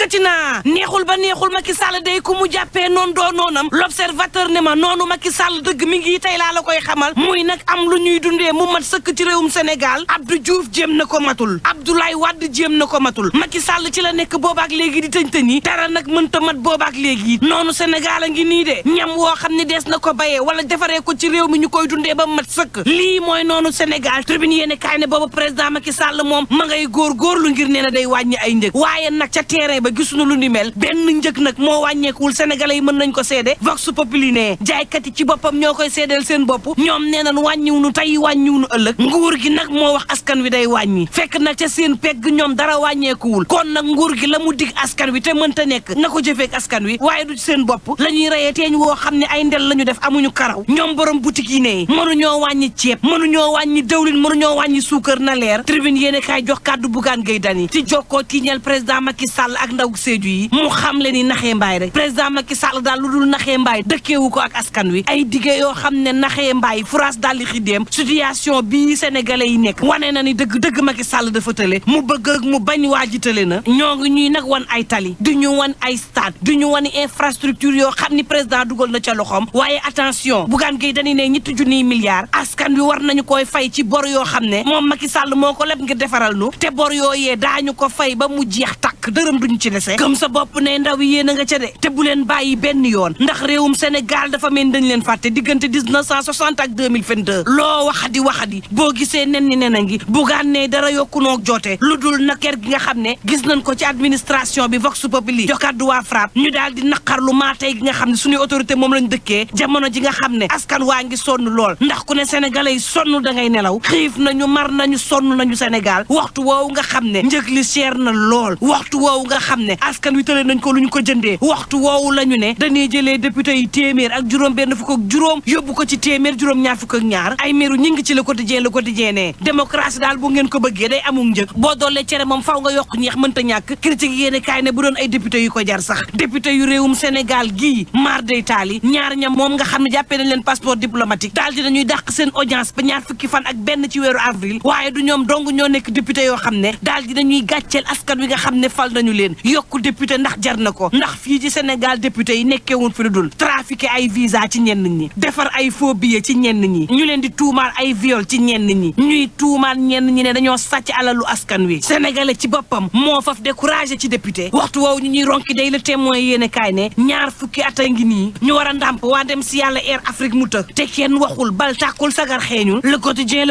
katina neexul ba neexul Macky Sall day ku mu jàppee noonu doo noonam l'observateur ne ma noonu Macky Sall dëgg mi ngi tey laa la koy xamal muy nag am lu ñuy dundee mu mat sëkk ci réewum Sénégal Abdou Diouf jéem na ko matul Abdoulaye Wade jéem na ko matul Macky Sall ci la nekk boobaak léegi di tëñ-tëñi dara nag mënta mat boobaak léegi noonu Sénégal a ngi nii de ñam woo xam ne dees na ko bayee wala defaree ko ci réew mi ñu koy dundee ba mat sëkk lii mooy noonu Sénégal tribune yéene kaay ne booba président Macky Sall moom ma ngay góorgóorlu ngir nee na day wàññi ay njëg waaye nag ca terrain ba gisuñu lu ni mel benn njëg nag moo wàññeekuwul sénégalais yi mën nañ ko seede vox populi ne jaaykat yi ci boppam ñoo koy seedeel seen bopp ñoom nee nañ wàññiwunu tey wàññiwunu ëllëg nguur gi nag moo wax askan wi day wàññi fekk nag ca seen pegg ñoom dara wàññeekuwul kon nag nguur gi la mu dig askan wi te mënta nekk na ko jëfeek askan wi waaye du seen bopp la ñuy reyee teeñ woo xam ne ay ndel la ñu def amuñu karaw ñoom borom boutique yi ne mënuñoo wàññi ceeb mënuñoo wàññi dëwlin mënuñoo wàññi suukar na leer tribune yéene kaay jox kàddu Bougane Gueye Dany ci jokkoo tiiñal président Macky Sall ak ndaw Sédhiou yi mu xam le ni naxee mbaay rek président Macky Sall daal lu dul naxee mbaay dëkkeewu ko ak askan wi ay dige yoo xam ne naxee mbaay France daal di xiddeem situation bii sénégalais yi nekk wane na ni dëgg Macky Sall dafa tële mu bëgg ak mu bañ waaji tële na ñoo ngi ñuy nag wan ay tali du ñu wan ay stade du ñu wan infrastructure yoo xam ni président dugal na ca loxoom waaye attention Bougane Gueye Dany ne ñetti junniy milliards askan wi war nañu koy fay ci bor yoo xam ne moom Macky Sall moo ko leb ngir defaral nu te bor yooyee daañu ko fay ba mu jeex takk dërëm duñu ci dese gëm sa bopp ne ndaw yi yéen a nga ca de te bu leen bàyyi benn yoon ndax réewum Sénégal dafa mel dañ leen fàtte diggante 1960 ak 2022 loo waxadi boo gisee nen ni nen a ngi Bougane ne dara yokkunoog joote lu dul na ker gi nga xam ne gis nañ ko ci administration bi vox populi jox kàddu waa FRAPP ñu daal di naqarlu maa tey gi nga xam ne suñuy autorité moom lañ dëkkee jamono ji nga xam ne askan waa ngi sonn lool ndax ku ne sénégalais yi sonn da ngay nelaw xiif nañu mar nañu sonn nañu Sénégal waxtu woowu nga xam ne njëg li cher na lool waxtu woowu nga xam ne askan wi tële nañ ko lu ñu ko jëndee waxtu woowu la ñu ne dañuy jëlee député yi téeméer ak juróom benn fukk ak juróom yóbbu ko ci téeméer juróom ñaar fukk ak ñaar ay meeru ñi ngi ci le quotidien ne démocratie daal bu ngeen ko bëggee day amul njëg boo doolee cere moom faw nga yokk ñeex mënta ñàkk critique yéene kaay ne bu doon ay député yu ko jar sax député yu réewum Sénégal gii mar day taali ñaar ñam moom nga xam ne jàppee nañ leen passeport diplomatique daal di dañuy dàq seen audience ba ñaar fukki fan ak benn ci weeru avril waaye du ñoom dong ñoo nekk député yoo xam ne daal di dañuy gàcceel askan wi nga xam ne fal nañu leen yokku député ndax jar na ko ndax fii ci Sénégal député yi nekkeewun fi lu dul trafiqué ay visa ci ñenn ñi defar ay faux billets ci ñenn ñi ñu leen di tuumaal ay viol ci ñenn ñi ñuy tuumaal ñenn ñi ne dañoo sàcc alalu askan wi sénégalais ci boppam moo faf découragé ci député waxtu woowu ñu ñuy ronki day le témoin yéene kaay ne ñaar fukki at a ngi nii ñu war a ndàmp waa dem si yàlla Air Afrique mu të te kenn waxul bal tàkkul sagar xeeñul le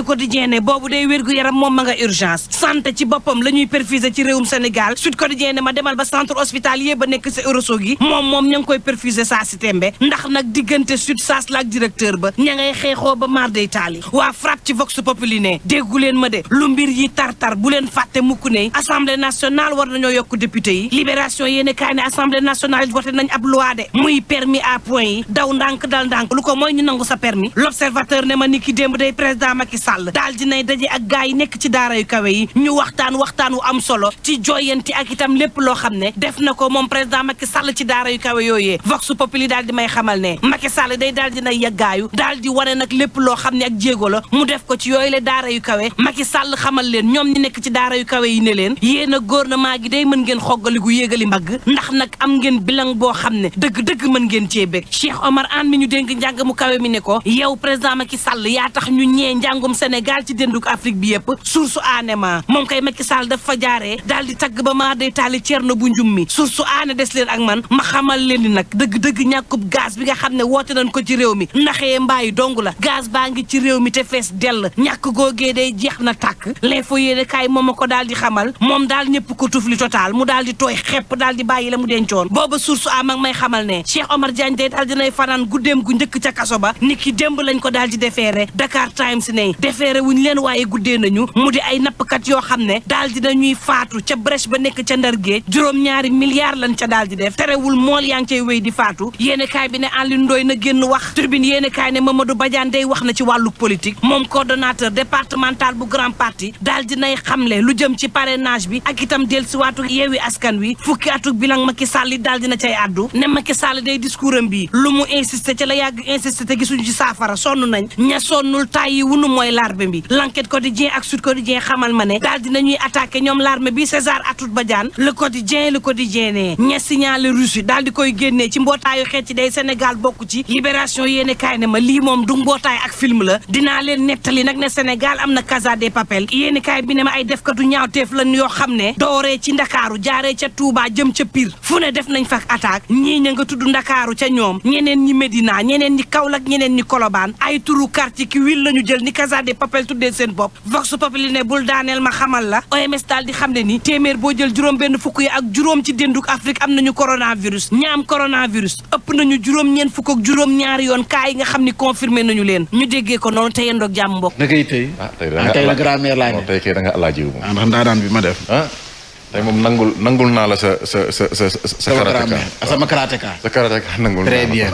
quotidien ne boobu day wérgu yaram moom ma nga urgence santé ci boppam la ñuy perfuser ci réewum Sénégal Sud Quotidien ne ma demal ba centre hospitalier ba nekk sa Ourossogui moom ña ngi koy perfuser saa si tembe ndax nag diggante sud saas la ak directeur ba ña ngay xeexoo ba mar day taali waa FRAPP ci Vox Populi ne déggu leen ma de lu mbir yi tar bu leen fàtte mukk ne assemblée nationale war nañoo yokk député yi libération yéene kaay ne assemblée nationale yi voté nañ ab loi de muy permis à point yi daw ndànk dal ndànk lu ko mooy ñu nangu sa permis l'observateur ne ma ni ki démb day président Macky Sall daal dinay daje ak gaa yi nekk ci daara yu kawe yi ñu waxtaan wu am solo ci joyanti ak itam lépp loo xam ne def na ko moom président Macky Sall ci daara yu kawe yooyee Vox Populi daal di may xamal ne Macky Sall day daal dinay yaggaayu daal di wane nag lépp loo xam ne ak jéego la mu def ko ci yooyu la daara yu kawe Macky Sall xamal leen ñoom ñi nekk ci daara yu kawe yi ne leen yéen a gouvernement gi day mën ngeen xoggaligu yéegali mbagg ndax nag am ngeen bilan boo xam ne dëgg mën ngeen cee bég Cheikh Omar Anne mi ñu dénk njàng mu kawe mi ne ko yow président Macky Sall yaa tax ñu ñee njàngum Sénégal ci dénduk Afrique bi yëpp source aanema moom kay Macky Sall daf fa jaaree daal di tagg ba maa day taali Thierno bu njum mi source aane des leen ak man ma xamal leen ni nag dëgg ñàkkub gaz bi nga xam ne woote nañ ko ci réew mi ndaxee mbaayi dong la gaz baa ngi ci réew mi te fees dell ñàkk googee day jeex na tàkk l'info yéene kaay moom a ko daal di xamal moom daal ñëpp ko tufli total mu daal di tooy xepp daal di bàyyi la mu dencoon booba source am ak may xamal ne Cheikh Omar Diagne day daal dinay fanaan guddeem gu njëkk ca kaso ba niki démb lañ ko daal di defeere Dakar Times ne defeere wuñ leen waaye guddee nañu mu di ay nappkat yoo xam ne daal di dañuy faatu ca brèche ba nekk ca Ndar géej juróom-ñaari milliards lañ ca daal di def terewul mool yaa ngi cay wéy di faatu yéene kaay bi ne Alioune Ndoye na génn wax tribune yéene kaay ne Mamadou Badiane day wax na ci wàllu politique moom coordonnateur départemental bu grand parti daal dinay xamle lu jëm ci parrainage bi ak itam dellusiwaatu Yewwi Askan Wi fukki atuk bilang Macky Sall daal dina cay àddu ne Macky Sall day discours am bi lu mu insisté ca la yàgg insisté te gisuñu ci saafara sonn nañ ña sonnul tàyyi wunu mooy l'armée bi l'enquête quotidien ak Sud Quotidien xamal ma ne daal dinañuy attaqué ñoom l'armée bi César Atoute Badiane le quotidien Quotidien ne ña signalé Russie daal di koy génnee ci mbootaayu xeet ci day Sénégal bokk ci Libération yéene kaay ne ma lii moom du mbootaay ak film la dinaa leen nettali nag ne Sénégal am na Casa de Papel yéene kaay bi ne ma ay defkatu ñaawteef lan yoo xam ne dooree ci Ndakaaru jaaree ca Touba jëm ca Pire fu ne def nañ fak attaque ñii ña nga tudd Ndakaaru ca ñoom ñeneen ñi Médina ñeneen ñi Kaolack ñeneen ñi Colobane ay turu quartier ki wil lañu jël ni Casa de Papel tuddee seen bopp Vox Populi ne bul daaneel ma xamal la OMS daal di xam ne ni téeméer boo jël juróom benn fukk yi ak juróom ci dénduk Afrique am nañu coronavirus ñaam coronavirus ëpp nañu juróom ñeent fukk ak juróom ñaari yoon kaa yi nga xam ni confirmé nañu leen ñu déggee ko noonu te yendoog jàmm mbokk nagay tey tey la grammaire laa ne tey kay da nga alaaji wu ndax ndaanaan bi ma def tey moom nangul naa la sa sama karatéka sa karatéka nangul très bien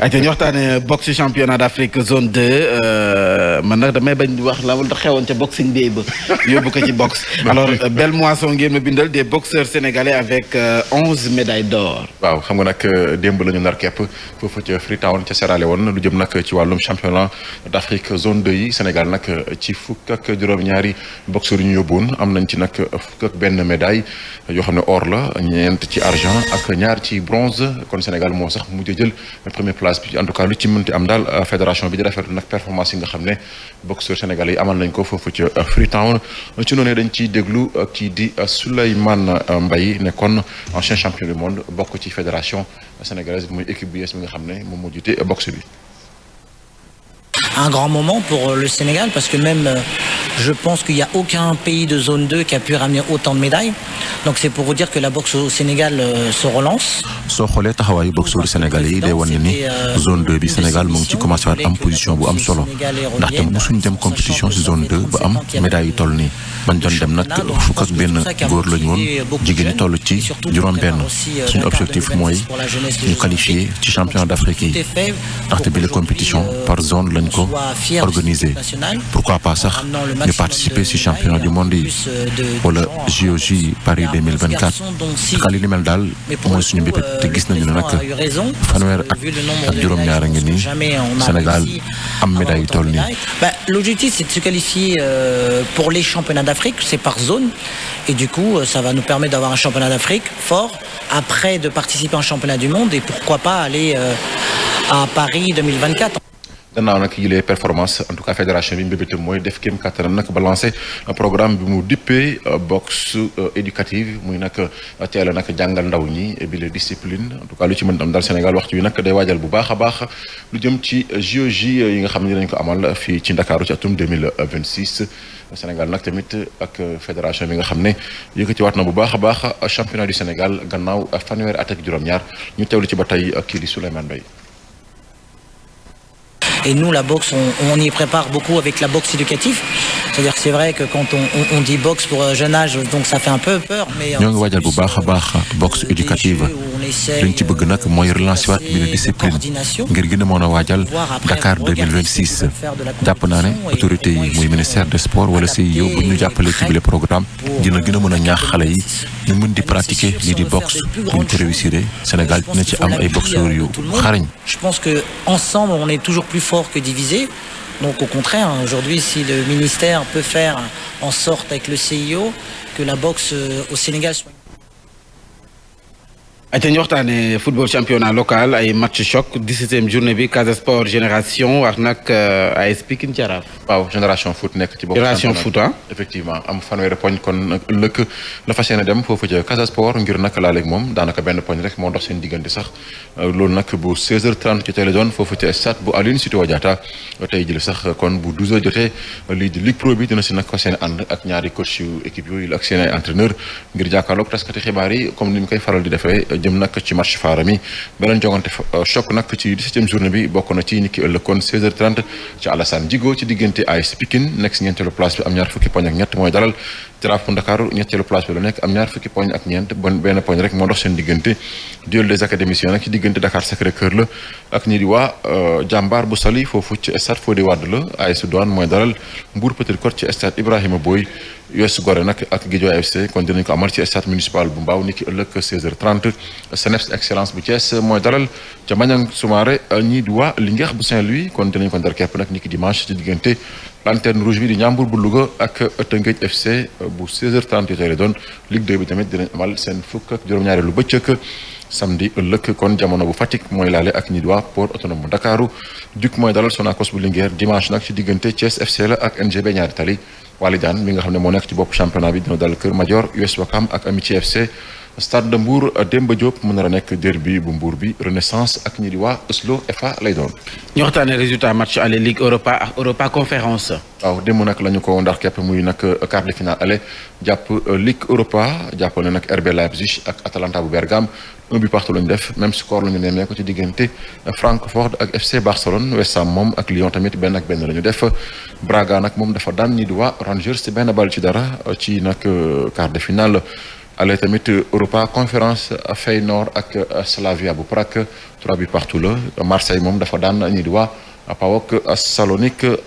ayca ñu waxtaane boxe championnat d'Afrique zone 2 man nag damay bañ wax la da xewoon ca boxing day ba yóbbu ko ci boxe alors belle moisson ngeen ma bindal des boxeurs sénégalais avec 11 médailles d'or waaw xam nga nag démb la ñu nar képp foofu ca Freetown ca Sierra Leone lu jëm nag ci wàllum championnat d'Afrique zone 2 yi Sénégal nag ci fukk ak juróom-ñaari boxeurs yu ñu yóbbuwoon am nañ ci nag fukk ak benn médaille yoo xam ne or la ñeent ci argent ak ñaar ci bronze kon Sénégal moo sax mujj jël première place bi en tout cas lu ci mënti am daal fédération bi di rafetlu nag performance yi nga xam ne boxeur sénégalais yi amal nañ ko foofu ca Freetown ci noonu dañ ciy déglu kii di Souleymane Mbaye nekkoon ancien champion du monde bokk ci fédération sénégalaise muy équipe bu yees bi nga xam ne moom moo jiite boxe bi. Un grand moment pour le Sénégal parce que même je pense qu'il n'y a aucun pays de zone 2 qui a pu ramener autant de médailles. Donc c'est pour vous dire que la boxe au Sénégal se relance. soo xoolee taxawaayu boxeur sénégalais yi day wane ni zone 2 bi Sénégal mu ngi ci commencé waat am position bu am solo ndaxte mosuñ dem compétition ci zone 2 ba am médaille yu toll nii bañ doon dem nag fukk ak benn góor lañu woon jigéen ñi toll ci juróom-benn suñu objectif mooy ñu qualifier ci championnat d'Afrique yi ndaxte bi la compétition par zone lañ ko organiser pourquoi pas sax ñu participer ci championnat du monde yi wala JOJ Paris 2024 xale li mel daal mooy suñu mbébét te gis nañu ne nag fanweer ak juróom-ñaar a ngi nii Sénégal am médaille yu toll nii. L'objectif c'est de se qualifier pour les championnats d'Afrique, c'est par zone et du coup ça va nous permettre d'avoir un championnat d'Afrique fort, après de participer en championnat du monde et pourquoi pas aller à Paris 2024. gannaaw nag yi les performances en tout cas fédération bi mbébétam mooy def kéem kattanam nag ba lancé programme bi mu dippee boxe éducative muy nag teel a nag jàngal ndaw ñi bi les disciplines en tout cas lu ci mën am daal Sénégal waxtu bi nag day waajal bu baax a baax lu jëm ci JOJ yi nga xam ne dinañ ko amal fii ci Ndakaaru ci atum 2026 Sénégal nag tamit ak fédération bi nga xam ne yëkkati waat na bu baax a baax championnat du Sénégal gannaaw fanweeri at ak juróom-ñaar ñu teewlu ci ba tey kii di Souleymane Mbaye. Et nous, la boxe, on y prépare beaucoup avec la boxe éducative. C'est-à-dire que c'est vrai que quand on dit boxe pour un jeune âge, donc ça fait un peu peur. Mais ñoo ngi waajal bu baax a baax boxe éducative liñ ci bëgg nag mooy relancer waat bi la discipline ngir gën a mën a waajal Dakar 2026 jàpp naa ne autorité yi muy ministère des sports wala CIO bu ñu jàppalee ci bile programme dina gën a mën a ñaax xale yi ñu mën di pratiquer lii di boxe bu ñu ko réussir Sénégal dina ci am ay boxeurs yu xarañ. Je pense que ensemble on est toujours plus fort que divisé. Donc au contraire, aujourd'hui, si le ministère peut faire en sorte avec le CIO que la boxe au Sénégal soit... ayca ñu waxtaanee football championnat local ay match choc 17e journée bi Casa Sport Génération ak nag AS Pikine Jaraaf. waaw génération foot nekk ci bopp. génération foot effectivement am fanweeri poñ kon ëllëg la fas yéene dem foofu ca Casa Sport ngir nag laaleeg moom daanaka benn poñ rek moo dox seen diggante sax loolu nag bu 16h30 ci télé doon foofu ca stade bu Aline Sitoé Diatta tey jël sax kon bu 12h jotee lii di Ligue Pro bi dina si nag fas yéene ànd ak ñaari coach yu équipe yooyu ak seen ay entraîneur ngir jàkkaarloog taskati xibaar yi comme ni mu koy faral di defee. jëm nag ci match faara mi beneen jongante choc nag ci 17e journée bi bokk na ci ni ki ëllëg kon 16h30 ci Alassane Djigo ci diggante AS Pikine nekk si ñeenteelu place bi am ñaar fukki poñ ak ñett mooy dalal Jaraaf bu Ndakaaru ñetteelu place bi la nekk am ñaar fukki poñ ak ñeent benn poñ rek moo dox seen diggante duel des académiciens nag ci diggante Dakar Sacré-Cœur la ak ñi di waa Jàmbaar bu Saly foofu ci stade Fodé Wade la AS Douane mooy dalal Mbour Petite Côte ci stade Ibrahima Boye US Gorée nag ak Guédiawaye FC kon dinañ ko amal ci stade municipal bu Mbao ni ki ëllëg 16h30 CNEPS excellence bu Thiès mooy dalal ca Maniang Soumaré ñii di waa Linguère bu Saint-Louis kon dinañ ko ndar képp nag ni ki dimanche ci diggante Lanterne Rouge bi di Ndiambour bu Louga ak Teungueth FC bu 16h30 jotee la doon Ligue 2 bi tamit dinañ amal seen fukk ak juróom-ñaareelu bëccëg samedi ëllëg kon jamono bu Fatick mooy laale ak ñi di waa Port autonome bu Ndakaaru Duc mooy dalal Sonacos bu Linguère dimanche nag ci diggante Thiès FC la ak NGB ñaari tali Walidane mi nga xam ne moo nekk ci bopp championnat bi dina dal Kër Madior US Ouakam ak Amitié FC Stade de Mbour Demba Diop mën na nekk derby bu Mbour bi Renaissance ak ñi di waa Oslo FA lay doon. ñu waxtaanee résultat match aller Ligue Europa ak Europa Conférence. waaw démb nag la ñu ko ndax képp muy nag quart de finale aller jàpp Ligue Europa jàppal ne nag RB Leipzig ak Atalanta bu Bergame 1 but partout la ñu def même score la ñu nemmee ko ci diggante Francfort ak FC Barcelone West Ham moom ak Lyon tamit benn ak benn la ñu def Braga nag moom dafa daan ñi di waa Rangers ci benn bal ci dara ci nag quart de finale. ale tamit Europa Conférence Feyenoord ak Slavia bu Prague 3 buts partout la Marseille moom dafa daan ñi di waa PAOK Salonique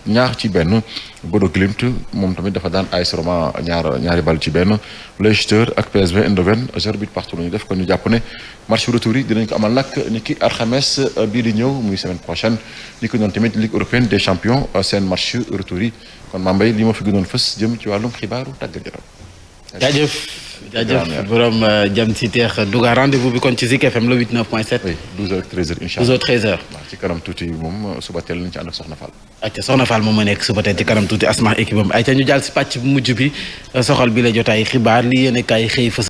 ñaar ci benn Bodo Glimt moom tamit dafa daan AS Roma ñaari bal ci benn Leicester ak PSV Eindhoven 0 but partout la ñu def kon ñu jàpp ne match retour yi dinañ ko amal nag ni ki alxames bii di ñëw muy semaine prochaine ni ko noonu tamit Ligue européenne des champions seen match retour yi kon Mambay li ma fi gënoon fës jëm ci wàllum xibaaru tàggat yaram. jaajëf borom jam ci teex Duga rendez-vous bi kon ci Zik FM le 89.7. oui 12h 13h incha allah 12h 13h. waaw ci kanam tuuti moom suba teel nañu ci ànd ak Soxna Fall. ayca Soxna Fall moom moo nekk suba teel ci kanam tuuti asma équipe am ayca ñu jàll si pàcc bu mujj bi soxal bi la jotaay xibaar li yéen a kaay xëy fës